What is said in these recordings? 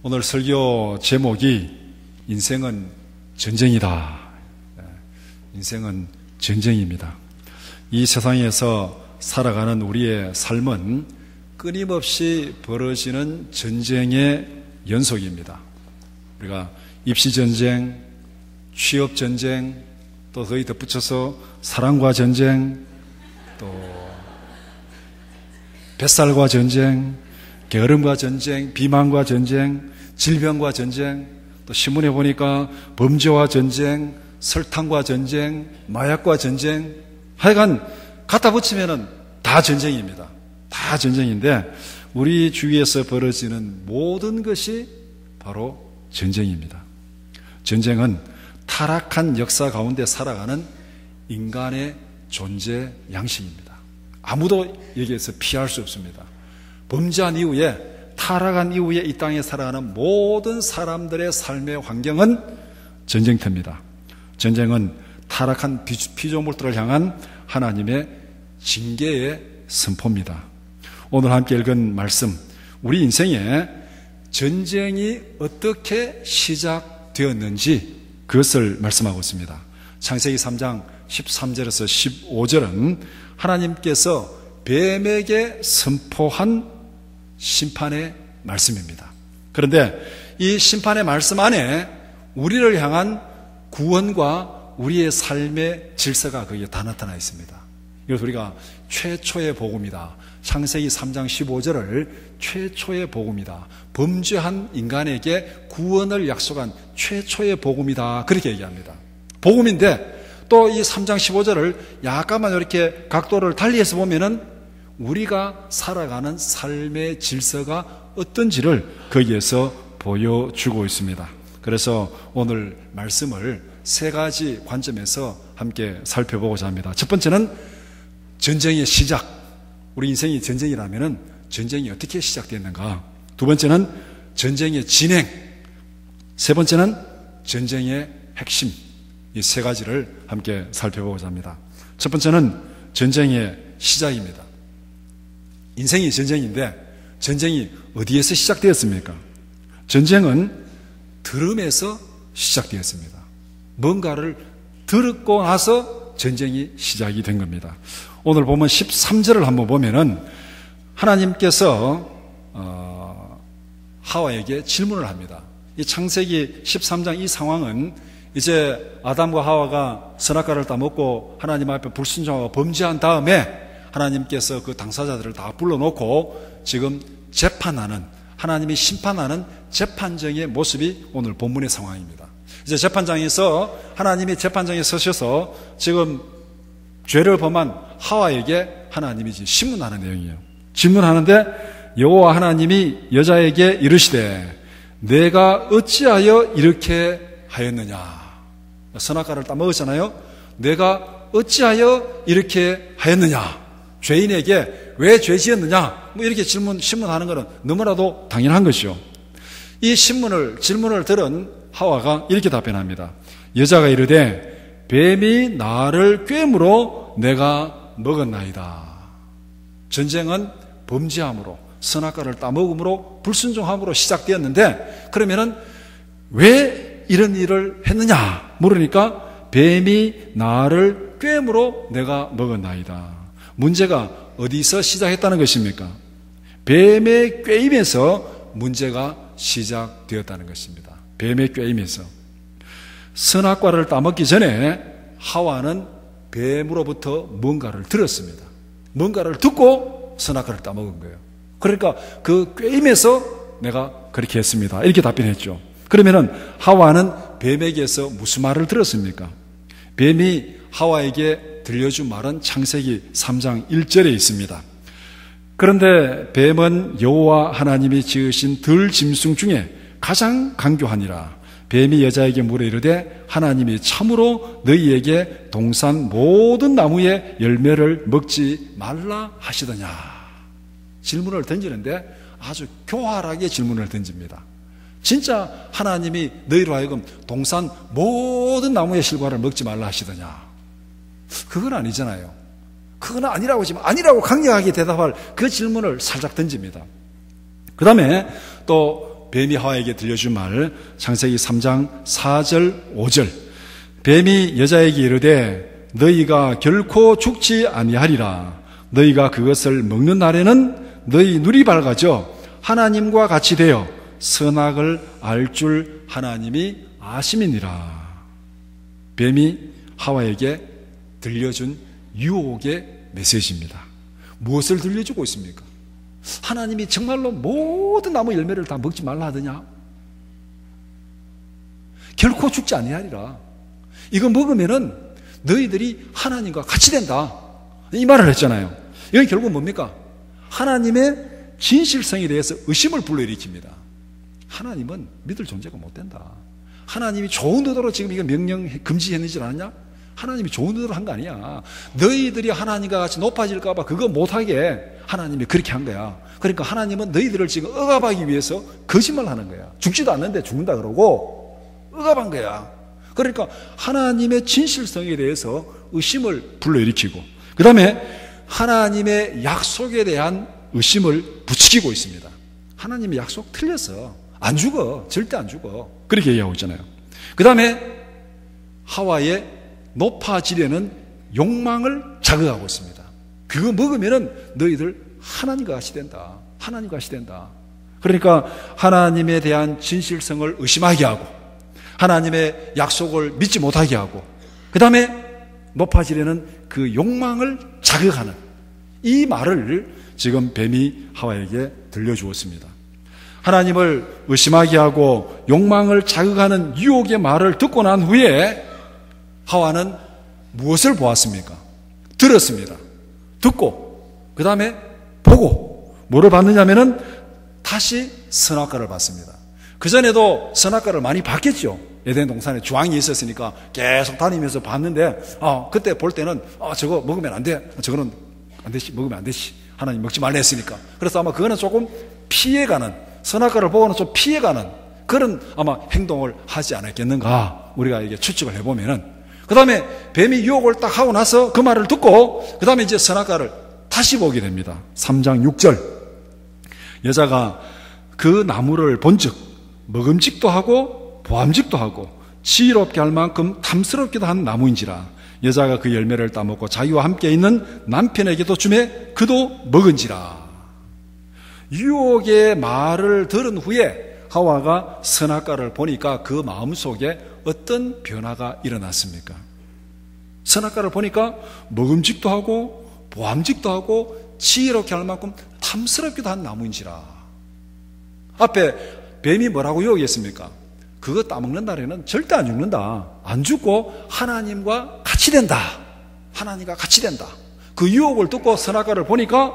오늘 설교 제목이 인생은 전쟁이다. 인생은 전쟁입니다. 이 세상에서 살아가는 우리의 삶은 끊임없이 벌어지는 전쟁의 연속입니다. 우리가 입시전쟁, 취업전쟁, 또 거의 덧붙여서 사랑과 전쟁, 또 뱃살과 전쟁, 게으름과 전쟁, 비만과 전쟁, 질병과 전쟁, 또 신문에 보니까 범죄와 전쟁, 설탕과 전쟁, 마약과 전쟁, 하여간 갖다 붙이면은 다 전쟁입니다. 다 전쟁인데 우리 주위에서 벌어지는 모든 것이 바로 전쟁입니다. 전쟁은 타락한 역사 가운데 살아가는 인간의 존재 양식입니다. 아무도 여기에서 피할 수 없습니다. 범죄한 이후에, 타락한 이후에 이 땅에 살아가는 모든 사람들의 삶의 환경은 전쟁터입니다. 전쟁은 타락한 피조물들을 향한 하나님의 징계의 선포입니다. 오늘 함께 읽은 말씀, 우리 인생에 전쟁이 어떻게 시작되었는지 그것을 말씀하고 있습니다. 창세기 3장 13절에서 15절은 하나님께서 뱀에게 선포한 심판의 말씀입니다. 그런데 이 심판의 말씀 안에 우리를 향한 구원과 우리의 삶의 질서가 거기에 다 나타나 있습니다. 이것을 우리가 최초의 복음이다. 창세기 3장 15절을 최초의 복음이다. 범죄한 인간에게 구원을 약속한 최초의 복음이다. 그렇게 얘기합니다. 복음인데 또 이 3장 15절을 약간만 이렇게 각도를 달리해서 보면은 우리가 살아가는 삶의 질서가 어떤지를 거기에서 보여주고 있습니다. 그래서 오늘 말씀을 세 가지 관점에서 함께 살펴보고자 합니다. 첫 번째는 전쟁의 시작. 우리 인생이 전쟁이라면은 전쟁이 어떻게 시작됐는가. 두 번째는 전쟁의 진행. 세 번째는 전쟁의 핵심. 이 세 가지를 함께 살펴보고자 합니다. 첫 번째는 전쟁의 시작입니다. 인생이 전쟁인데 전쟁이 어디에서 시작되었습니까? 전쟁은 들음에서 시작되었습니다. 뭔가를 들었고 나서 전쟁이 시작이 된 겁니다. 오늘 보면 13절을 한번 보면은 하나님께서 하와에게 질문을 합니다. 이 창세기 13장 이 상황은 이제 아담과 하와가 선악과를 따먹고 하나님 앞에 불순종하고 범죄한 다음에 하나님께서 그 당사자들을 다 불러놓고 지금 재판하는, 하나님이 심판하는 재판정의 모습이 오늘 본문의 상황입니다. 이제 재판장에서 하나님이 재판장에 서셔서 지금 죄를 범한 하와에게 하나님이 지금 신문하는 내용이에요. 질문하는데 여호와 하나님이 여자에게 이르시되 내가 어찌하여 이렇게 하였느냐. 선악과를 따먹었잖아요. 내가 어찌하여 이렇게 하였느냐. 죄인에게 왜 죄 지었느냐. 뭐 이렇게 신문하는 것은 너무나도 당연한 것이죠. 이 질문을 들은 하와가 이렇게 답변합니다. 여자가 이르되 뱀이 나를 꿰므로 내가 먹었나이다. 전쟁은 범죄함으로, 선악과를 따먹음으로, 불순종함으로 시작되었는데 그러면은 왜 이런 일을 했느냐 물으니까 뱀이 나를 꿰므로 내가 먹었나이다. 문제가 어디서 시작했다는 것입니까? 뱀의 꿰임에서 문제가 시작되었다는 것입니다. 뱀의 꿰임에서. 선악과를 따먹기 전에 하와는 뱀으로부터 뭔가를 들었습니다. 뭔가를 듣고 선악과를 따먹은 거예요. 그러니까 그 꿰임에서 내가 그렇게 했습니다. 이렇게 답변했죠. 그러면은 하와는 뱀에게서 무슨 말을 들었습니까? 뱀이 하와에게 들려준 말은 창세기 3장 1절에 있습니다. 그런데 뱀은 여호와 하나님이 지으신 들짐승 중에 가장 간교하니라. 뱀이 여자에게 물어 이르되 하나님이 참으로 너희에게 동산 모든 나무의 열매를 먹지 말라 하시더냐. 질문을 던지는데 아주 교활하게 질문을 던집니다. 진짜 하나님이 너희로 하여금 동산 모든 나무의 실과를 먹지 말라 하시더냐. 그건 아니잖아요. 그건 아니라고 하지만 아니라고 강력하게 대답할 그 질문을 살짝 던집니다. 그 다음에 또 뱀이 하와에게 들려준 말, 창세기 3장 4절 5절. 뱀이 여자에게 이르되 너희가 결코 죽지 아니하리라. 너희가 그것을 먹는 날에는 너희 눈이 밝아져 하나님과 같이 되어 선악을 알 줄 하나님이 아심이니라. 뱀이 하와에게 들려준 유혹의 메시지입니다. 무엇을 들려주고 있습니까? 하나님이 정말로 모든 나무 열매를 다 먹지 말라 하더냐? 결코 죽지 아니하리라. 이거 먹으면은 너희들이 하나님과 같이 된다. 이 말을 했잖아요. 이건 결국 뭡니까? 하나님의 진실성에 대해서 의심을 불러일으킵니다. 하나님은 믿을 존재가 못 된다. 하나님이 좋은 의도로 지금 이거 명령 금지했는지 않았냐? 하나님이 좋은 의도로 한 거 아니야. 너희들이 하나님과 같이 높아질까 봐 그거 못하게 하나님이 그렇게 한 거야. 그러니까 하나님은 너희들을 지금 억압하기 위해서 거짓말하는 거야. 죽지도 않는데 죽는다 그러고 억압한 거야. 그러니까 하나님의 진실성에 대해서 의심을 불러일으키고, 그 다음에 하나님의 약속에 대한 의심을 부추기고 있습니다. 하나님의 약속 틀렸어. 안 죽어. 절대 안 죽어. 그렇게 얘기하고 있잖아요. 그 다음에 하와의 높아지려는 욕망을 자극하고 있습니다. 그거 먹으면은 너희들 하나님과 같이 된다. 하나님과 같이 된다. 그러니까 하나님에 대한 진실성을 의심하게 하고, 하나님의 약속을 믿지 못하게 하고, 그 다음에 높아지려는 그 욕망을 자극하는 이 말을 지금 뱀이 하와에게 들려주었습니다. 하나님을 의심하게 하고 욕망을 자극하는 유혹의 말을 듣고 난 후에 하와는 무엇을 보았습니까? 들었습니다. 듣고 그 다음에 보고 뭐를 봤느냐면은 다시 선악과를 봤습니다. 그전에도 선악과를 많이 봤겠죠. 에덴 동산에 주황이 있었으니까 계속 다니면서 봤는데 그때 볼 때는 저거 먹으면 안 돼. 저거는 안 되지. 먹으면 안 되지. 하나님 먹지 말라 했으니까. 그래서 아마 그거는 조금 피해가는, 선악과를 보고는 좀 피해가는 그런 아마 행동을 하지 않았겠는가 우리가 이게 추측을 해보면은. 그 다음에 뱀이 유혹을 딱 하고 나서 그 말을 듣고 그 다음에 이제 선악과를 다시 보게 됩니다. 3장 6절. 여자가 그 나무를 본즉 먹음직도 하고 보암직도 하고 지혜롭게 할 만큼 탐스럽기도 한 나무인지라. 여자가 그 열매를 따먹고 자기와 함께 있는 남편에게도 주매 그도 먹은지라. 유혹의 말을 들은 후에 하와가 선악과를 보니까 그 마음속에 어떤 변화가 일어났습니까? 선악과를 보니까 먹음직도 하고 보암직도 하고 지혜롭게 할 만큼 탐스럽기도 한 나무인지라. 앞에 뱀이 뭐라고 유혹했습니까? 그거 따먹는 날에는 절대 안 죽는다. 안 죽고 하나님과 같이 된다. 하나님과 같이 된다. 그 유혹을 듣고 선악과를 보니까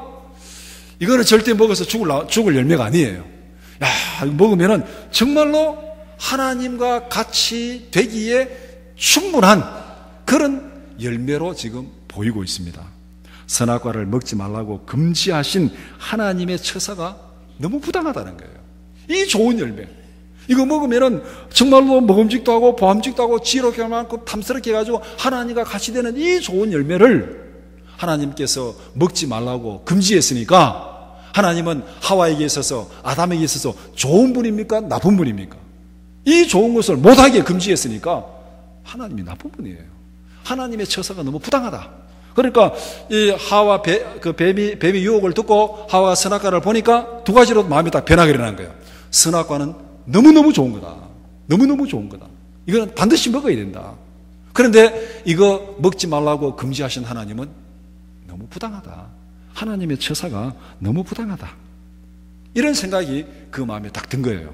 이거는 절대 먹어서 죽을 열매가 아니에요. 야, 먹으면은 정말로 하나님과 같이 되기에 충분한 그런 열매로 지금 보이고 있습니다. 선악과를 먹지 말라고 금지하신 하나님의 처사가 너무 부당하다는 거예요. 이 좋은 열매, 이거 먹으면은 정말로 먹음직도 하고 보암직도 하고 지혜롭게 할 만큼 탐스럽게 해가지고 하나님과 같이 되는 이 좋은 열매를 하나님께서 먹지 말라고 금지했으니까 하나님은 하와에게 있어서 아담에게 있어서 좋은 분입니까? 나쁜 분입니까? 이 좋은 것을 못하게 금지했으니까 하나님이 나쁜 분이에요. 하나님의 처사가 너무 부당하다. 그러니까 이 하와 뱀이 유혹을 듣고 하와 선악과를 보니까 두 가지로 마음이 딱 변하게 일어난 거예요. 선악과는 너무너무 좋은 거다. 너무너무 좋은 거다. 이거는 반드시 먹어야 된다. 그런데 이거 먹지 말라고 금지하신 하나님은 너무 부당하다. 하나님의 처사가 너무 부당하다. 이런 생각이 그 마음에 딱 든 거예요.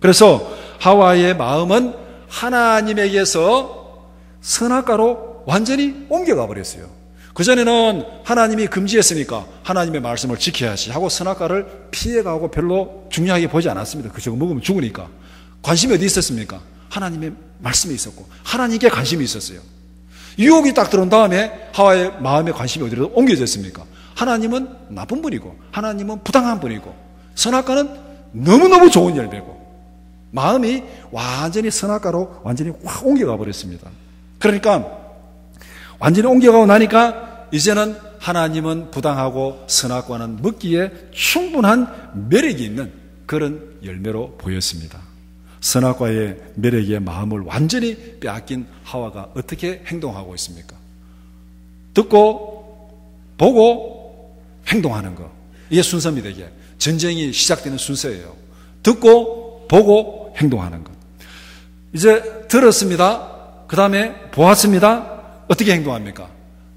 그래서 하와의 마음은 하나님에게서 선악과로 완전히 옮겨가 버렸어요. 그전에는 하나님이 금지했으니까 하나님의 말씀을 지켜야지 하고 선악과를 피해가고 별로 중요하게 보지 않았습니다. 저거 먹으면 죽으니까. 관심이 어디 있었습니까? 하나님의 말씀이 있었고 하나님께 관심이 있었어요. 유혹이 딱 들어온 다음에 하와의 마음의 관심이 어디로 옮겨졌습니까? 하나님은 나쁜 분이고 하나님은 부당한 분이고 선악과는 너무너무 좋은 열매고 마음이 완전히 선악과로 완전히 확 옮겨가 버렸습니다. 그러니까 완전히 옮겨가고 나니까 이제는 하나님은 부당하고 선악과는 먹기에 충분한 매력이 있는 그런 열매로 보였습니다. 선악과의 매력의 마음을 완전히 빼앗긴 하와가 어떻게 행동하고 있습니까? 듣고 보고 행동하는 거, 이게 순서입니다. 이게 전쟁이 시작되는 순서예요. 듣고 보고 행동하는 것. 이제 들었습니다. 그 다음에 보았습니다. 어떻게 행동합니까?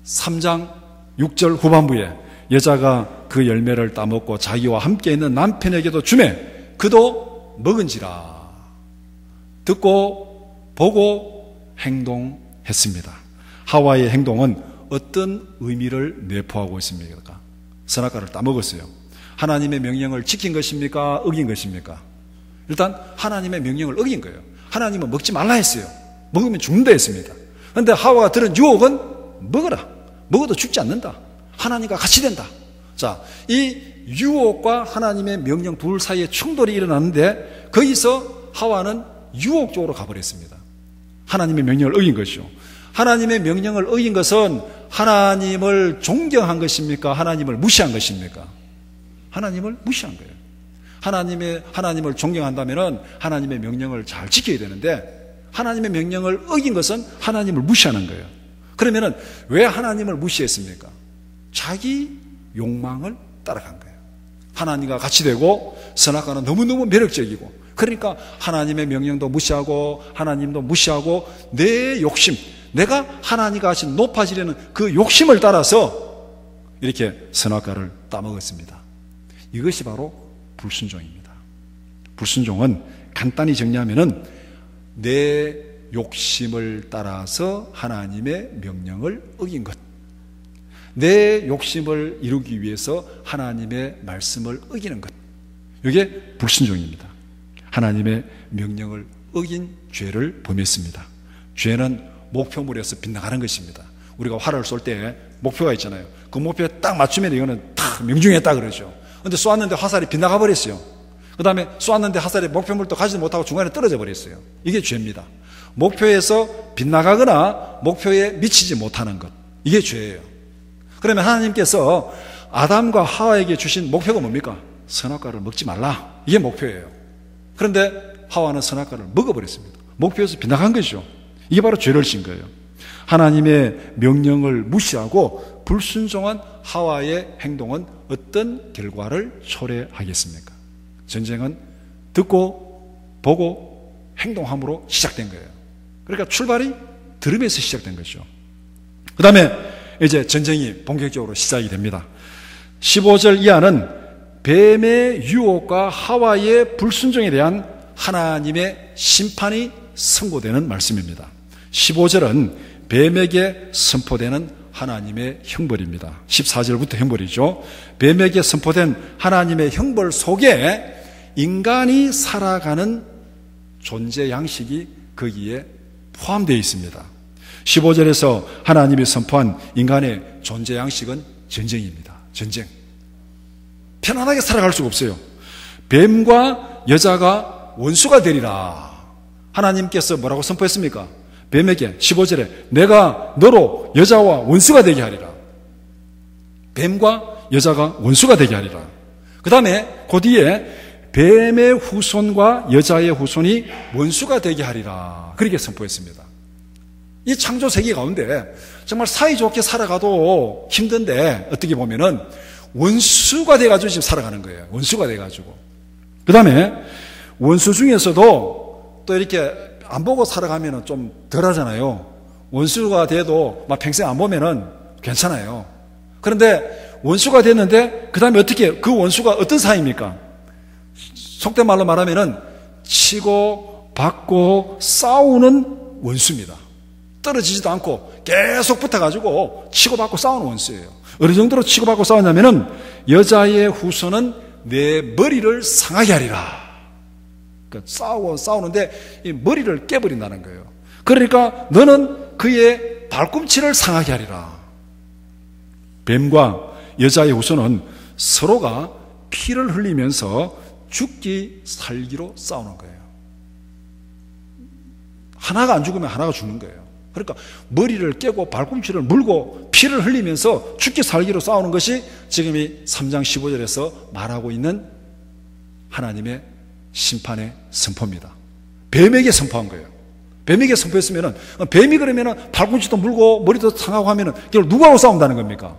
3장 6절 후반부에 여자가 그 열매를 따먹고 자기와 함께 있는 남편에게도 주매 그도 먹은지라. 듣고 보고 행동했습니다. 하와의 행동은 어떤 의미를 내포하고 있습니까? 선악과를 따먹었어요. 하나님의 명령을 지킨 것입니까? 어긴 것입니까? 일단 하나님의 명령을 어긴 거예요. 하나님은 먹지 말라 했어요. 먹으면 죽는다 했습니다. 그런데 하와가 들은 유혹은 먹어라. 먹어도 죽지 않는다. 하나님과 같이 된다. 자, 이 유혹과 하나님의 명령 둘 사이에 충돌이 일어났는데 거기서 하와는 유혹 쪽으로 가버렸습니다. 하나님의 명령을 어긴 것이죠. 하나님의 명령을 어긴 것은 하나님을 존경한 것입니까? 하나님을 무시한 것입니까? 하나님을 무시한 거예요. 하나님을 존경한다면 하나님의 명령을 잘 지켜야 되는데 하나님의 명령을 어긴 것은 하나님을 무시하는 거예요. 그러면 왜 하나님을 무시했습니까? 자기 욕망을 따라간 거예요. 하나님과 같이 되고 선악과는 너무너무 매력적이고 그러니까 하나님의 명령도 무시하고 하나님도 무시하고 내 욕심, 내가 하나님과 같이 높아지려는 그 욕심을 따라서 이렇게 선악과를 따먹었습니다. 이것이 바로 불순종입니다. 불순종은 간단히 정리하면은 내 욕심을 따라서 하나님의 명령을 어긴 것, 내 욕심을 이루기 위해서 하나님의 말씀을 어기는 것, 이게 불순종입니다. 하나님의 명령을 어긴 죄를 범했습니다. 죄는 목표물에서 빗나가는 것입니다. 우리가 활을 쏠 때 목표가 있잖아요. 그 목표에 딱 맞추면 이거는 딱 명중했다 그러죠. 근데 쏘았는데 화살이 빗나가 버렸어요. 그 다음에 쏘았는데 화살이 목표물도 가지도 못하고 중간에 떨어져 버렸어요. 이게 죄입니다. 목표에서 빗나가거나 목표에 미치지 못하는 것, 이게 죄예요. 그러면 하나님께서 아담과 하와에게 주신 목표가 뭡니까? 선악과를 먹지 말라, 이게 목표예요. 그런데 하와는 선악과를 먹어버렸습니다. 목표에서 빗나간 것이죠. 이게 바로 죄를 진 거예요. 하나님의 명령을 무시하고 불순종한 하와의 행동은 어떤 결과를 초래하겠습니까? 전쟁은 듣고 보고 행동함으로 시작된 거예요. 그러니까 출발이 들음에서 시작된 거죠. 그 다음에 이제 전쟁이 본격적으로 시작이 됩니다. 15절 이하는 뱀의 유혹과 하와의 불순종에 대한 하나님의 심판이 선고되는 말씀입니다. 15절은 뱀에게 선포되는 하나님의 형벌입니다. 14절부터 형벌이죠. 뱀에게 선포된 하나님의 형벌 속에 인간이 살아가는 존재 양식이 거기에 포함되어 있습니다. 15절에서 하나님이 선포한 인간의 존재 양식은 전쟁입니다. 전쟁. 편안하게 살아갈 수가 없어요. 뱀과 여자가 원수가 되리라. 하나님께서 뭐라고 선포했습니까? 뱀에게 15절에 내가 너로 여자와 원수가 되게 하리라. 뱀과 여자가 원수가 되게 하리라. 그 다음에 그 뒤에 뱀의 후손과 여자의 후손이 원수가 되게 하리라. 그렇게 선포했습니다. 이 창조 세계 가운데 정말 사이좋게 살아가도 힘든데 어떻게 보면은 원수가 돼가지고 지금 살아가는 거예요. 원수가 돼가지고. 그 다음에 원수 중에서도 또 이렇게 안 보고 살아가면은 좀 덜 하잖아요. 원수가 돼도 막 평생 안 보면은 괜찮아요. 그런데 원수가 됐는데 그 다음에 어떻게, 그 원수가 어떤 사이입니까? 속된 말로 말하면은 치고 받고 싸우는 원수입니다. 떨어지지도 않고 계속 붙어가지고 치고받고 싸우는 원수예요. 어느 정도로 치고받고 싸우냐면은 여자의 후손은 내 머리를 상하게 하리라. 그러니까 싸우는데 이 머리를 깨버린다는 거예요. 그러니까 너는 그의 발꿈치를 상하게 하리라. 뱀과 여자의 후손은 서로가 피를 흘리면서 죽기 살기로 싸우는 거예요. 하나가 안 죽으면 하나가 죽는 거예요. 그러니까 머리를 깨고 발꿈치를 물고 피를 흘리면서 죽기 살기로 싸우는 것이 지금 이 3장 15절에서 말하고 있는 하나님의 심판의 선포입니다. 뱀에게 선포한 거예요. 뱀에게 선포했으면은, 뱀이 그러면은 발꿈치도 물고 머리도 상하고 하면은 결국 누구하고 싸운다는 겁니까?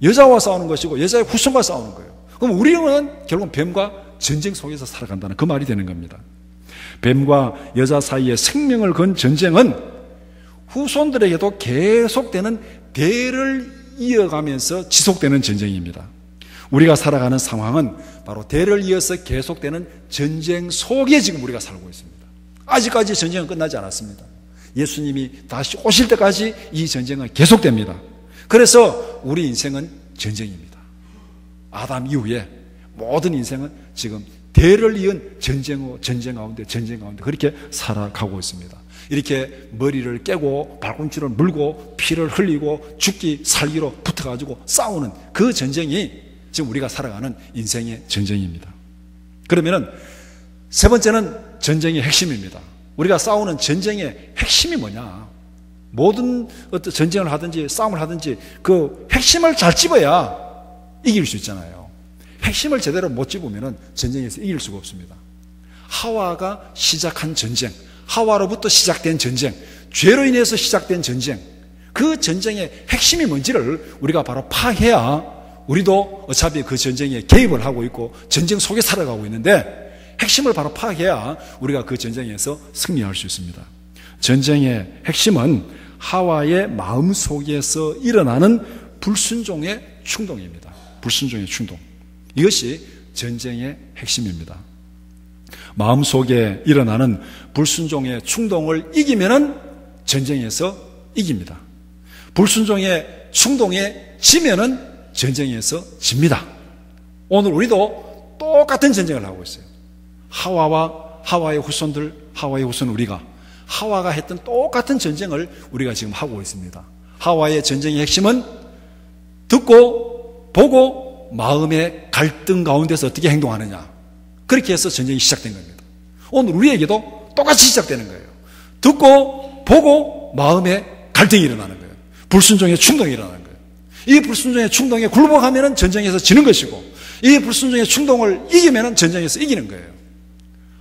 여자와 싸우는 것이고 여자의 후손과 싸우는 거예요. 그럼 우리는 결국 뱀과 전쟁 속에서 살아간다는 그 말이 되는 겁니다. 뱀과 여자 사이에 생명을 건 전쟁은 후손들에게도 계속되는 대를 이어가면서 지속되는 전쟁입니다. 우리가 살아가는 상황은 바로 대를 이어서 계속되는 전쟁 속에 지금 우리가 살고 있습니다. 아직까지 전쟁은 끝나지 않았습니다. 예수님이 다시 오실 때까지 이 전쟁은 계속됩니다. 그래서 우리 인생은 전쟁입니다. 아담 이후에 모든 인생은 지금 대를 이은 전쟁 가운데 그렇게 살아가고 있습니다. 이렇게 머리를 깨고 발꿈치를 물고 피를 흘리고 죽기 살기로 붙어가지고 싸우는 그 전쟁이 지금 우리가 살아가는 인생의 전쟁입니다. 그러면은 세 번째는 전쟁의 핵심입니다. 우리가 싸우는 전쟁의 핵심이 뭐냐? 모든 어떤 전쟁을 하든지 싸움을 하든지 그 핵심을 잘 집어야 이길 수 있잖아요. 핵심을 제대로 못 집으면 전쟁에서 이길 수가 없습니다. 하와가 시작한 전쟁, 하와로부터 시작된 전쟁, 죄로 인해서 시작된 전쟁, 그 전쟁의 핵심이 뭔지를 우리가 바로 파해야 우리도 어차피 그 전쟁에 개입을 하고 있고 전쟁 속에 살아가고 있는데 핵심을 바로 파해야 우리가 그 전쟁에서 승리할 수 있습니다. 전쟁의 핵심은 하와의 마음속에서 일어나는 불순종의 충동입니다. 불순종의 충동. 이것이 전쟁의 핵심입니다. 마음속에 일어나는 불순종의 충동을 이기면은 전쟁에서 이깁니다. 불순종의 충동에 지면은 전쟁에서 집니다. 오늘 우리도 똑같은 전쟁을 하고 있어요. 하와의 후손 우리가 하와가 했던 똑같은 전쟁을 우리가 지금 하고 있습니다. 하와의 전쟁의 핵심은 듣고 보고 마음의 갈등 가운데서 어떻게 행동하느냐. 그렇게 해서 전쟁이 시작된 겁니다. 오늘 우리에게도 똑같이 시작되는 거예요. 듣고 보고 마음의 갈등이 일어나는 거예요. 불순종의 충동이 일어나는 거예요. 이 불순종의 충동에 굴복하면 전쟁에서 지는 것이고 이 불순종의 충동을 이기면 전쟁에서 이기는 거예요.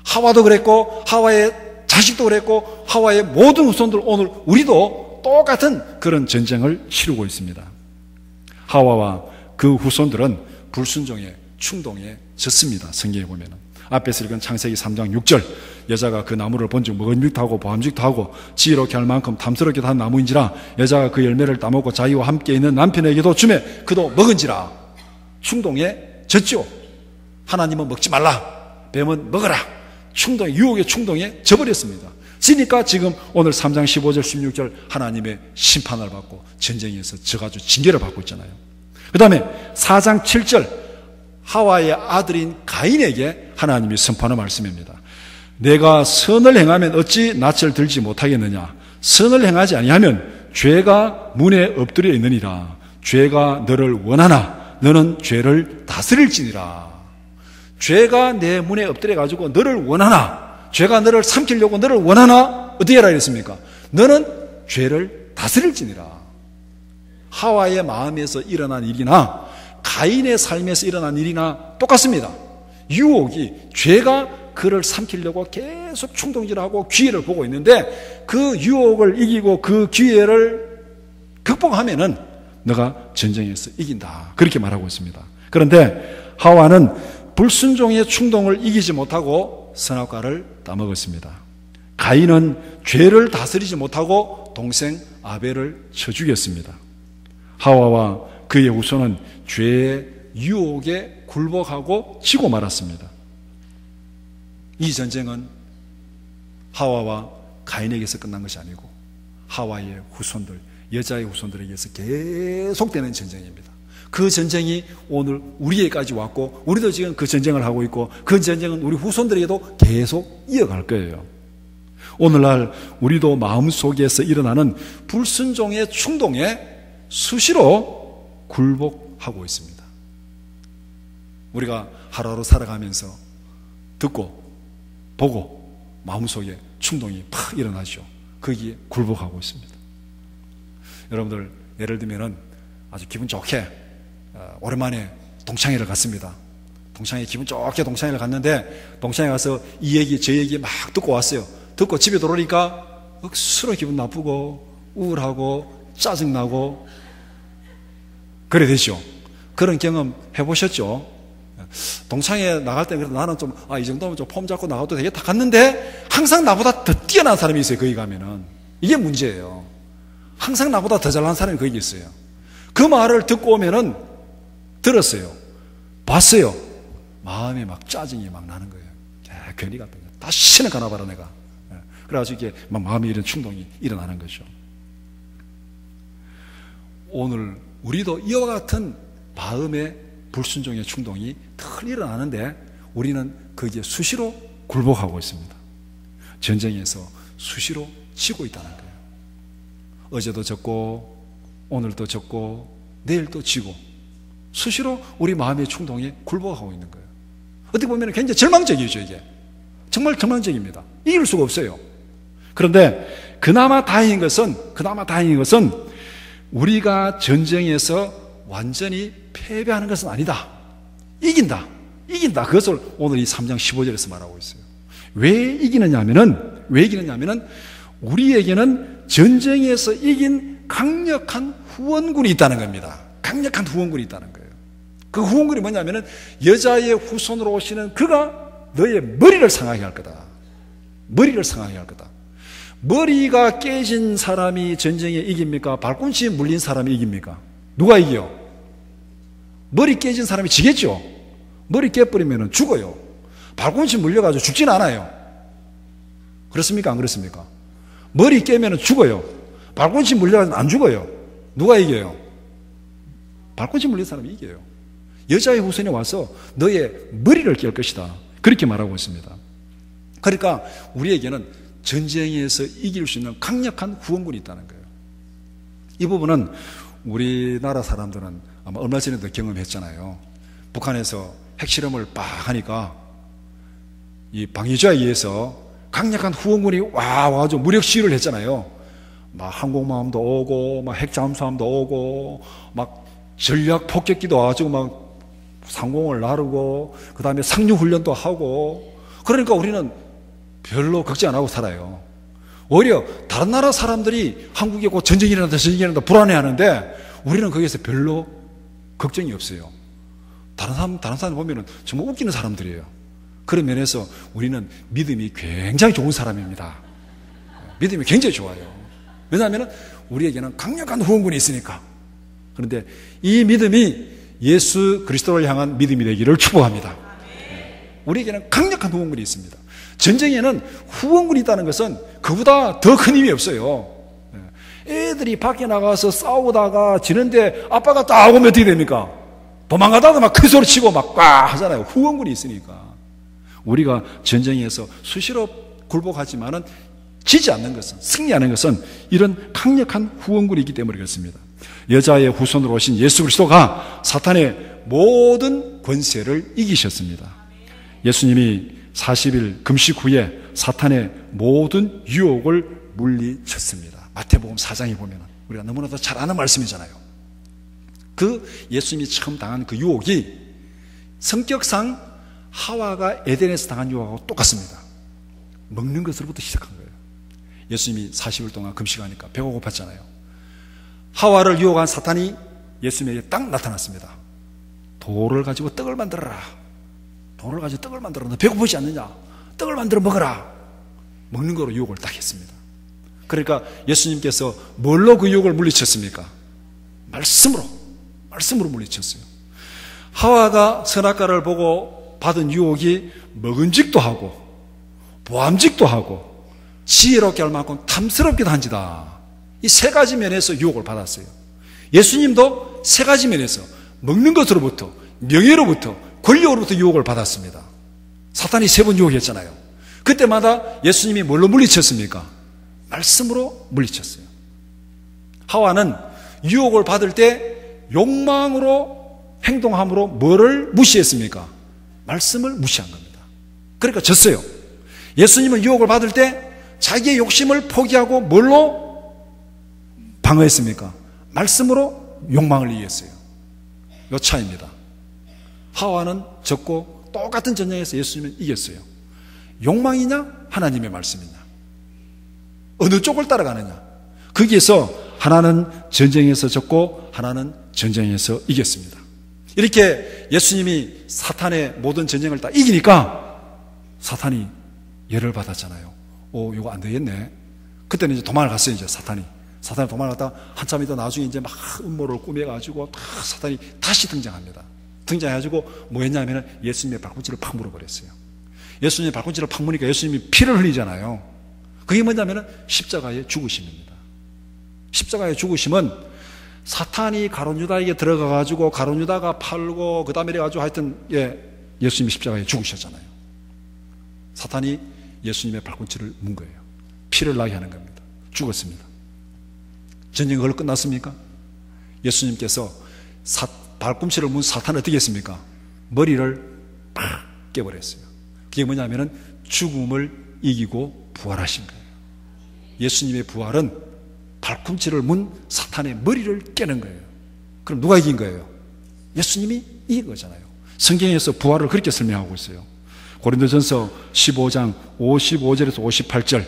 하와도 그랬고 하와의 자식도 그랬고 하와의 모든 후손들 오늘 우리도 똑같은 그런 전쟁을 치르고 있습니다. 하와와 그 후손들은 불순종의 충동에 졌습니다. 성경에 보면 앞에서 읽은 창세기 3장 6절 여자가 그 나무를 본즉 먹음직도 하고 보암직도 하고 지혜롭게 할 만큼 탐스럽게 한 나무인지라 여자가 그 열매를 따먹고 자기와 함께 있는 남편에게도 주매 그도 먹은지라. 충동에 졌죠. 하나님은 먹지 말라, 뱀은 먹어라. 충동, 유혹의 충동에 져버렸습니다. 지니까 지금 오늘 3장 15절 16절 하나님의 심판을 받고 전쟁에서 져가지고 징계를 받고 있잖아요. 그 다음에 4장 7절 하와의 아들인 가인에게 하나님이 선포하는 말씀입니다. 내가 선을 행하면 어찌 낯을 들지 못하겠느냐. 선을 행하지 아니하면 죄가 문에 엎드려 있느니라. 죄가 너를 원하나 너는 죄를 다스릴지니라. 죄가 내 문에 엎드려 가지고 너를 원하나, 죄가 너를 삼키려고 너를 원하나 어떻게 하라 그랬습니까? 너는 죄를 다스릴지니라. 하와의 마음에서 일어난 일이나 가인의 삶에서 일어난 일이나 똑같습니다. 유혹이, 죄가 그를 삼키려고 계속 충동질하고 기회를 보고 있는데 그 유혹을 이기고 그 기회를 극복하면은 너가 전쟁에서 이긴다. 그렇게 말하고 있습니다. 그런데 하와는 불순종의 충동을 이기지 못하고 선악과를 따먹었습니다. 가인은 죄를 다스리지 못하고 동생 아벨을 쳐 죽였습니다. 하와와 그의 후손은 죄의 유혹에 굴복하고 지고 말았습니다. 이 전쟁은 하와와 가인에게서 끝난 것이 아니고 하와의 후손들, 여자의 후손들에게서 계속되는 전쟁입니다. 그 전쟁이 오늘 우리에게까지 왔고 우리도 지금 그 전쟁을 하고 있고 그 전쟁은 우리 후손들에게도 계속 이어갈 거예요. 오늘날 우리도 마음속에서 일어나는 불순종의 충동에 수시로 굴복하고 있습니다. 우리가 하루하루 살아가면서 듣고 보고 마음속에 충동이 팍 일어나죠. 거기에 굴복하고 있습니다. 여러분들 예를 들면은 아주 기분 좋게 오랜만에 동창회를 갔습니다. 동창회 기분 좋게 동창회를 갔는데 동창회 가서 이 얘기 저 얘기 막 듣고 왔어요. 듣고 집에 들어오니까 억수로 기분 나쁘고 우울하고 짜증나고 그래 되죠. 그런 경험 해보셨죠? 동창회 나갈 때 나는 좀 이 정도면 좀 폼 잡고 나가도 되겠다 갔는데 항상 나보다 더 뛰어난 사람이 있어요. 거기 가면은. 이게 문제예요. 항상 나보다 더 잘난 사람이 거기 있어요. 그 말을 듣고 오면은 들었어요. 봤어요. 마음에 막 짜증이 막 나는 거예요. 괜히 갔다. 다시는 가나봐라 내가. 그래가지고 이게 막 마음에 이런 충동이 일어나는 거죠. 오늘 우리도 이와 같은 마음의 불순종의 충동이 늘 일어나는데 우리는 거기에 수시로 굴복하고 있습니다. 전쟁에서 수시로 지고 있다는 거예요. 어제도 졌고 오늘도 졌고 내일도 지고 수시로 우리 마음의 충동에 굴복하고 있는 거예요. 어떻게 보면 굉장히 절망적이죠. 이게 정말 절망적입니다. 이길 수가 없어요. 그런데 그나마 다행인 것은 우리가 전쟁에서 완전히 패배하는 것은 아니다. 이긴다. 그것을 오늘 이 3장 15절에서 말하고 있어요. 왜 이기느냐면은 우리에게는 전쟁에서 이긴 강력한 후원군이 있다는 겁니다. 강력한 후원군이 있다는 거예요. 그 후원군이 뭐냐면은 여자의 후손으로 오시는 그가 너의 머리를 상하게 할 거다. 머리가 깨진 사람이 전쟁에 이깁니까? 발꿈치 물린 사람이 이깁니까? 누가 이겨요? 머리 깨진 사람이 지겠죠? 머리 깨버리면 죽어요. 발꿈치 물려가지고 죽진 않아요. 그렇습니까? 안 그렇습니까? 머리 깨면 죽어요. 발꿈치 물려가지고 안 죽어요. 누가 이겨요? 발꿈치 물린 사람이 이겨요. 여자의 후손이 와서 너의 머리를 깰 것이다. 그렇게 말하고 있습니다. 그러니까 우리에게는 전쟁에서 이길 수 있는 강력한 후원군이 있다는 거예요. 이 부분은 우리나라 사람들은 아마 얼마 전에도 경험했잖아요. 북한에서 핵실험을 빡 하니까 이 방위주의에 의해서 강력한 후원군이 와가지고 무력 시위를 했잖아요. 막 항공모함도 오고, 막 핵잠수함도 오고, 막 전략 폭격기도 와가지고 막 상공을 나르고, 그 다음에 상륙훈련도 하고, 그러니까 우리는 별로 걱정 안 하고 살아요. 오히려 다른 나라 사람들이 한국에 곧 전쟁이 일어난다 불안해하는데 우리는 거기에서 별로 걱정이 없어요. 다른 사람 보면은 정말 웃기는 사람들이에요. 그런 면에서 우리는 믿음이 굉장히 좋은 사람입니다. 믿음이 굉장히 좋아요. 왜냐하면 우리에게는 강력한 후원군이 있으니까. 그런데 이 믿음이 예수 그리스도를 향한 믿음이 되기를 축복합니다. 우리에게는 강력한 후원군이 있습니다. 전쟁에는 후원군이 있다는 것은 그보다 더 큰 힘이 없어요. 애들이 밖에 나가서 싸우다가 지는데 아빠가 딱 오면 어떻게 됩니까? 도망가다가 막 큰 소리 치고 막 꽉 하잖아요. 후원군이 있으니까. 우리가 전쟁에서 수시로 굴복하지만은 지지 않는 것은, 승리하는 것은 이런 강력한 후원군이 있기 때문에 그렇습니다. 여자의 후손으로 오신 예수 그리스도가 사탄의 모든 권세를 이기셨습니다. 예수님이 40일 금식 후에 사탄의 모든 유혹을 물리쳤습니다. 마태복음 4장에 보면 우리가 너무나도 잘 아는 말씀이잖아요. 그 예수님이 처음 당한 그 유혹이 성격상 하와가 에덴에서 당한 유혹하고 똑같습니다. 먹는 것으로부터 시작한 거예요. 예수님이 40일 동안 금식하니까 배가 고팠잖아요. 하와를 유혹한 사탄이 예수님에게 딱 나타났습니다. 돌을 가지고 떡을 만들어라. 돌을 가지고 떡을 만들어. 너 배고프지 않느냐? 떡을 만들어 먹어라. 먹는 거로 유혹을 딱 했습니다. 그러니까 예수님께서 뭘로 그 유혹을 물리쳤습니까? 말씀으로 물리쳤어요. 하와가 선악과를 보고 받은 유혹이 먹은직도 하고 보암직도 하고 지혜롭게 할 만큼 탐스럽기도 한지다. 이 세 가지 면에서 유혹을 받았어요. 예수님도 세 가지 면에서 먹는 것으로부터, 명예로부터, 권력으로부터 유혹을 받았습니다. 사탄이 3번 유혹했잖아요. 그때마다 예수님이 뭘로 물리쳤습니까? 말씀으로 물리쳤어요. 하와는 유혹을 받을 때 욕망으로 행동함으로 뭐를 무시했습니까? 말씀을 무시한 겁니다. 그러니까 졌어요. 예수님은 유혹을 받을 때 자기의 욕심을 포기하고 뭘로 방어했습니까? 말씀으로 욕망을 이겼어요. 요 차이입니다. 하와는 졌고 똑같은 전쟁에서 예수님은 이겼어요. 욕망이냐 하나님의 말씀이냐, 어느 쪽을 따라가느냐. 거기에서 하나는 전쟁에서 졌고 하나는 전쟁에서 이겼습니다. 이렇게 예수님이 사탄의 모든 전쟁을 다 이기니까 사탄이 열을 받았잖아요. 이거 안 되겠네. 그때는 이제 도망을 갔어요. 이제 사탄이 도망을 갔다가 한참 있다 나중에 이제 막 음모를 꾸며가지고 사탄이 다시 등장합니다. 등장해가지고 뭐 했냐면 예수님의 발꿈치를 팍 물어버렸어요. 예수님의 발꿈치를 팍 무니까 예수님이 피를 흘리잖아요. 그게 뭐냐면 십자가의 죽으심입니다. 십자가의 죽으심은 사탄이 가룟유다에게 들어가가지고 가룟유다가 팔고 그 다음에 이래가지고 하여튼 예수님이 십자가에 죽으셨잖아요. 사탄이 예수님의 발꿈치를 문 거예요. 피를 나게 하는 겁니다. 죽었습니다. 전쟁이 걸로 끝났습니까? 예수님께서 발꿈치를 문 사탄을 어떻게 했습니까? 머리를 팍 깨버렸어요. 그게 뭐냐면은 죽음을 이기고 부활하신 거예요. 예수님의 부활은 발꿈치를 문 사탄의 머리를 깨는 거예요. 그럼 누가 이긴 거예요? 예수님이 이긴 거잖아요. 성경에서 부활을 그렇게 설명하고 있어요. 고린도전서 15장 55절에서 58절,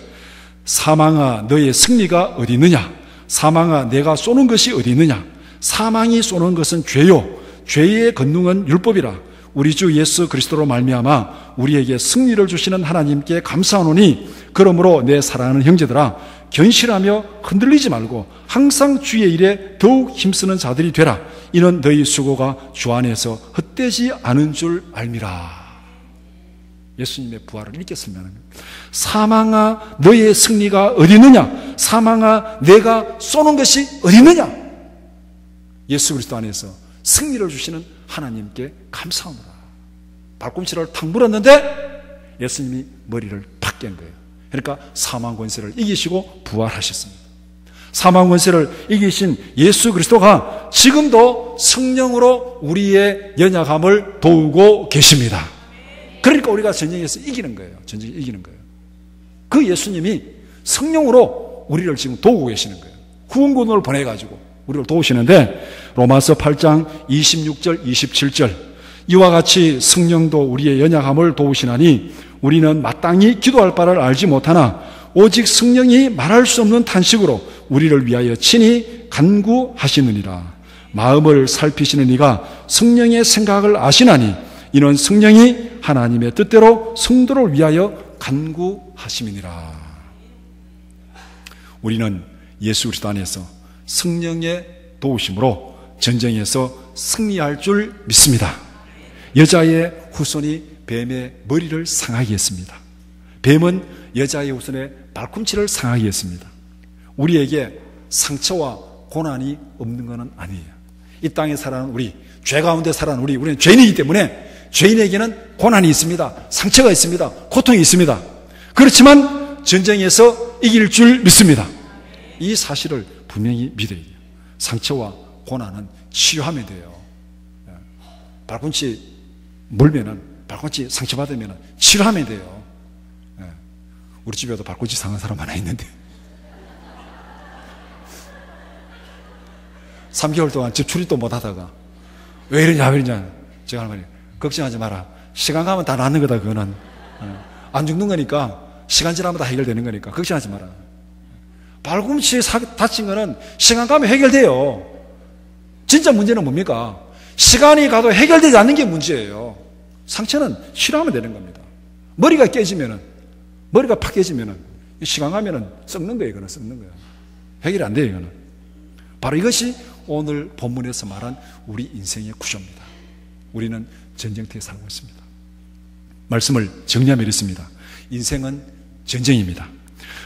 사망아 너의 승리가 어디 있느냐? 사망아 내가 쏘는 것이 어디 있느냐? 사망이 쏘는 것은 죄요, 죄의 권능은 율법이라. 우리 주 예수 그리스도로 말미암아 우리에게 승리를 주시는 하나님께 감사하노니, 그러므로 내 사랑하는 형제들아 견실하며 흔들리지 말고 항상 주의 일에 더욱 힘쓰는 자들이 되라. 이는 너희 수고가 주 안에서 헛되지 않은 줄 알미라. 예수님의 부활을 이렇게 설명하는 겁니다. 사망아 너의 승리가 어디 있느냐? 사망아 내가 쏘는 것이 어디 있느냐? 예수 그리스도 안에서 승리를 주시는 하나님께 감사하노라. 발꿈치를 탁 물었는데 예수님이 머리를 팍 깬 거예요. 그러니까 사망 권세를 이기시고 부활하셨습니다. 사망 권세를 이기신 예수 그리스도가 지금도 성령으로 우리의 연약함을 도우고 계십니다. 그러니까 우리가 전쟁에서 이기는 거예요. 전쟁에 이기는 거예요. 그 예수님이 성령으로 우리를 지금 도우고 계시는 거예요. 구원군을 보내가지고 우리를 도우시는데, 로마서 8장 26절 27절, 이와 같이 성령도 우리의 연약함을 도우시나니 우리는 마땅히 기도할 바를 알지 못하나 오직 성령이 말할 수 없는 탄식으로 우리를 위하여 친히 간구하시느니라. 마음을 살피시는 이가 성령의 생각을 아시나니 이는 성령이 하나님의 뜻대로 성도를 위하여 간구하심이니라. 우리는 예수 그리스도 안에서 성령의 도우심으로 전쟁에서 승리할 줄 믿습니다. 여자의 후손이 뱀의 머리를 상하게 했습니다. 뱀은 여자의 후손의 발꿈치를 상하게 했습니다. 우리에게 상처와 고난이 없는 것은 아니에요. 이 땅에 살아가는 우리, 죄 가운데 살아가는 우리는 죄인이기 때문에 죄인에게는 고난이 있습니다. 상처가 있습니다. 고통이 있습니다. 그렇지만 전쟁에서 이길 줄 믿습니다. 이 사실을 분명히 믿어야 돼요. 상처와 고난은 치유하면 돼요. 발꿈치 물면은, 발꿈치 상처받으면 치료하면 돼요. 우리 집에도 발꿈치 상한 사람 하나 있는데 3개월 동안 집 출입도 못 하다가 왜 이러냐 제가 하는 말이에요. 걱정하지 마라. 시간 가면 다 낫는 거다. 그거는 안 죽는 거니까, 시간 지나면 다 해결되는 거니까 걱정하지 마라. 발꿈치 다친 거는 시간 가면 해결돼요. 진짜 문제는 뭡니까? 시간이 가도 해결되지 않는 게 문제예요. 상처는 치료하면 되는 겁니다. 머리가 깨지면은, 머리가 팍 깨지면은 시간 가면은 썩는 거예요. 이거는 썩는 거예요. 해결이 안 돼요. 이거는. 바로 이것이 오늘 본문에서 말한 우리 인생의 구조입니다. 우리는 전쟁터에 살고 있습니다. 말씀을 정리하면 이렇습니다. 인생은 전쟁입니다.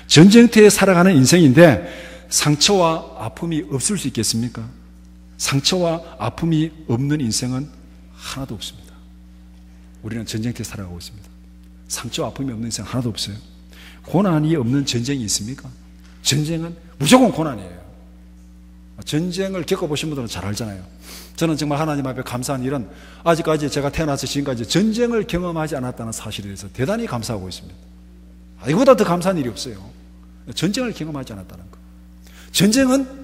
전쟁터에 살아가는 인생인데 상처와 아픔이 없을 수 있겠습니까? 상처와 아픔이 없는 인생은 하나도 없습니다. 우리는 전쟁터에 살아가고 있습니다. 상처와 아픔이 없는 인생 하나도 없어요. 고난이 없는 전쟁이 있습니까? 전쟁은 무조건 고난이에요. 전쟁을 겪어보신 분들은 잘 알잖아요. 저는 정말 하나님 앞에 감사한 일은 아직까지 제가 태어나서 지금까지 전쟁을 경험하지 않았다는 사실에 대해서 대단히 감사하고 있습니다. 이거보다 더 감사한 일이 없어요. 전쟁을 경험하지 않았다는 거. 전쟁은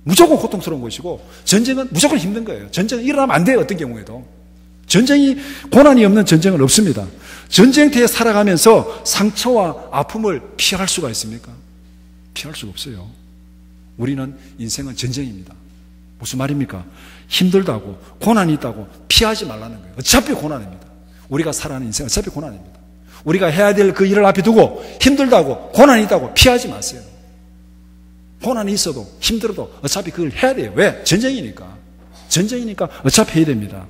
무조건 고통스러운 것이고 전쟁은 무조건 힘든 거예요. 전쟁은 일어나면 안 돼요. 어떤 경우에도. 전쟁이, 고난이 없는 전쟁은 없습니다. 전쟁터에 살아가면서 상처와 아픔을 피할 수가 있습니까? 피할 수가 없어요. 우리는 인생은 전쟁입니다. 무슨 말입니까? 힘들다고, 고난이 있다고 피하지 말라는 거예요. 어차피 고난입니다. 우리가 살아가는 인생은 어차피 고난입니다. 우리가 해야 될 그 일을 앞에 두고 힘들다고, 고난이 있다고 피하지 마세요. 고난이 있어도 힘들어도 어차피 그걸 해야 돼요. 왜? 전쟁이니까. 전쟁이니까 어차피 해야 됩니다.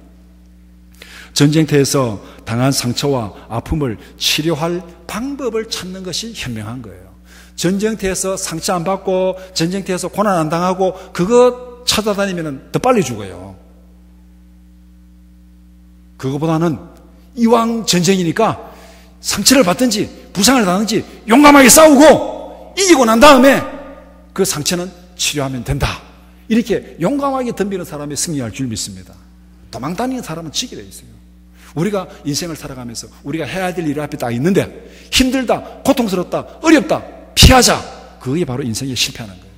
전쟁터에서 당한 상처와 아픔을 치료할 방법을 찾는 것이 현명한 거예요. 전쟁터에서 상처 안 받고 전쟁터에서 고난 안 당하고 그거 찾아다니면 더 빨리 죽어요. 그거보다는 이왕 전쟁이니까 상처를 받든지 부상을 당하든지 용감하게 싸우고 이기고 난 다음에 그 상처는 치료하면 된다. 이렇게 용감하게 덤비는 사람이 승리할 줄 믿습니다. 도망다니는 사람은 지게 돼 있어요. 우리가 인생을 살아가면서 우리가 해야 될 일 앞에 딱 있는데 힘들다, 고통스럽다, 어렵다, 피하자. 그게 바로 인생에 실패하는 거예요.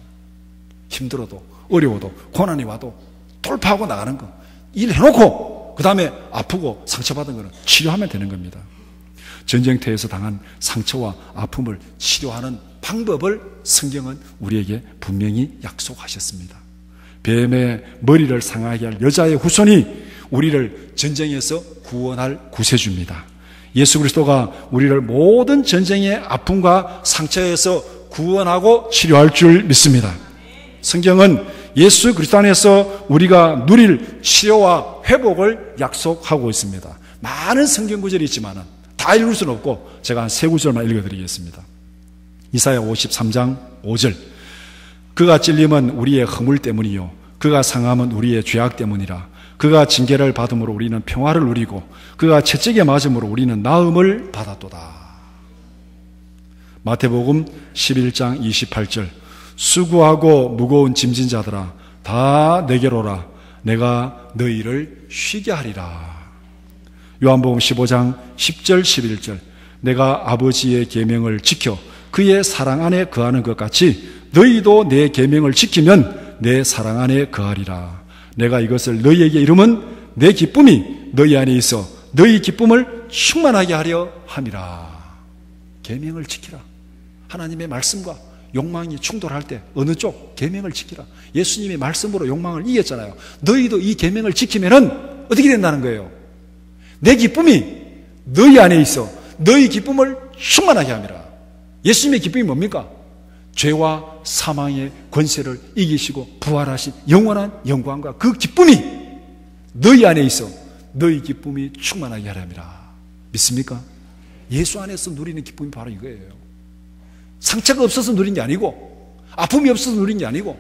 힘들어도 어려워도 고난이 와도 돌파하고 나가는 거. 일 해놓고 그 다음에 아프고 상처받은 거는 치료하면 되는 겁니다. 전쟁터에서 당한 상처와 아픔을 치료하는 방법을 성경은 우리에게 분명히 약속하셨습니다. 뱀의 머리를 상하게 할 여자의 후손이 우리를 전쟁에서 구원할 구세주입니다. 예수 그리스도가 우리를 모든 전쟁의 아픔과 상처에서 구원하고 치료할 줄 믿습니다. 성경은 예수 그리스도 안에서 우리가 누릴 치료와 회복을 약속하고 있습니다. 많은 성경 구절이 있지만 다 읽을 수는 없고 제가 한 세 구절만 읽어드리겠습니다. 이사야 53장 5절. 그가 찔림은 우리의 허물 때문이요 그가 상함은 우리의 죄악 때문이라. 그가 징계를 받음으로 우리는 평화를 누리고 그가 채찍에 맞음으로 우리는 나음을 받았도다. 마태복음 11장 28절. 수고하고 무거운 짐진 자들아 다 내게로 오라. 내가 너희를 쉬게 하리라. 요한복음 15장 10절 11절. 내가 아버지의 계명을 지켜 그의 사랑 안에 거하는 것 같이 너희도 내 계명을 지키면 내 사랑 안에 거하리라. 내가 이것을 너희에게 이름은 내 기쁨이 너희 안에 있어 너희 기쁨을 충만하게 하려 함이라. 계명을 지키라. 하나님의 말씀과 욕망이 충돌할 때 어느 쪽? 계명을 지키라. 예수님이 말씀으로 욕망을 이겼잖아요. 너희도 이 계명을 지키면은 어떻게 된다는 거예요? 내 기쁨이 너희 안에 있어 너희 기쁨을 충만하게 함이라. 예수님의 기쁨이 뭡니까? 죄와 사망의 권세를 이기시고 부활하신 영원한 영광과 그 기쁨이 너희 안에 있어 너희 기쁨이 충만하게 하랍니다. 믿습니까? 예수 안에서 누리는 기쁨이 바로 이거예요. 상처가 없어서 누린 게 아니고 아픔이 없어서 누린 게 아니고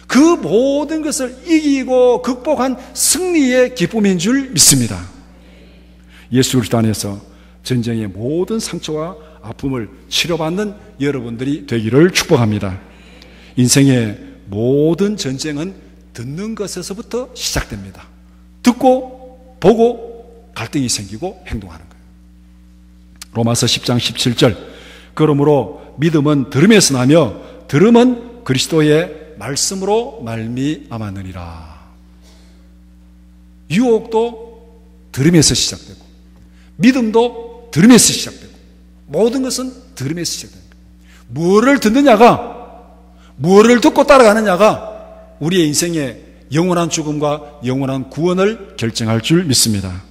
그 모든 것을 이기고 극복한 승리의 기쁨인 줄 믿습니다. 예수 그리스도 안에서 전쟁의 모든 상처와 아픔을 치료받는 여러분들이 되기를 축복합니다. 인생의 모든 전쟁은 듣는 것에서부터 시작됩니다. 듣고 보고 갈등이 생기고 행동하는 거예요. 로마서 10장 17절. 그러므로 믿음은 들음에서 나며 들음은 그리스도의 말씀으로 말미암았느니라. 유혹도 들음에서 시작되고 믿음도 들음에서 시작되고 모든 것은 들음에서 시작됩니다. 뭐를 듣느냐가 뭐를 듣고 따라가느냐가 우리의 인생의 영원한 죽음과 영원한 구원을 결정할 줄 믿습니다.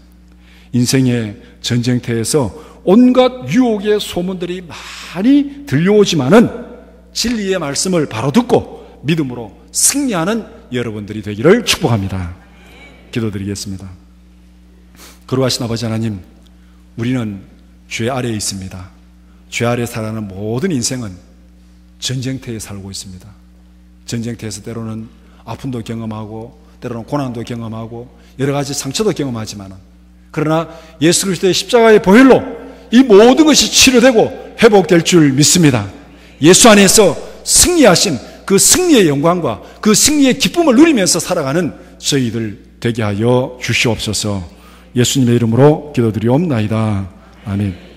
인생의 전쟁터에서 온갖 유혹의 소문들이 많이 들려오지만은 진리의 말씀을 바로 듣고 믿음으로 승리하는 여러분들이 되기를 축복합니다. 기도드리겠습니다. 거룩하신 아버지 하나님, 우리는 죄 아래에 있습니다. 죄 아래 살아가는 모든 인생은 전쟁터에 살고 있습니다. 전쟁터에서 때로는 아픔도 경험하고 때로는 고난도 경험하고 여러 가지 상처도 경험하지만 그러나 예수 그리스도의 십자가의 보혈로 이 모든 것이 치료되고 회복될 줄 믿습니다. 예수 안에서 승리하신 그 승리의 영광과 그 승리의 기쁨을 누리면서 살아가는 저희들 되게 하여 주시옵소서. 예수님의 이름으로 기도드리옵나이다. 아멘.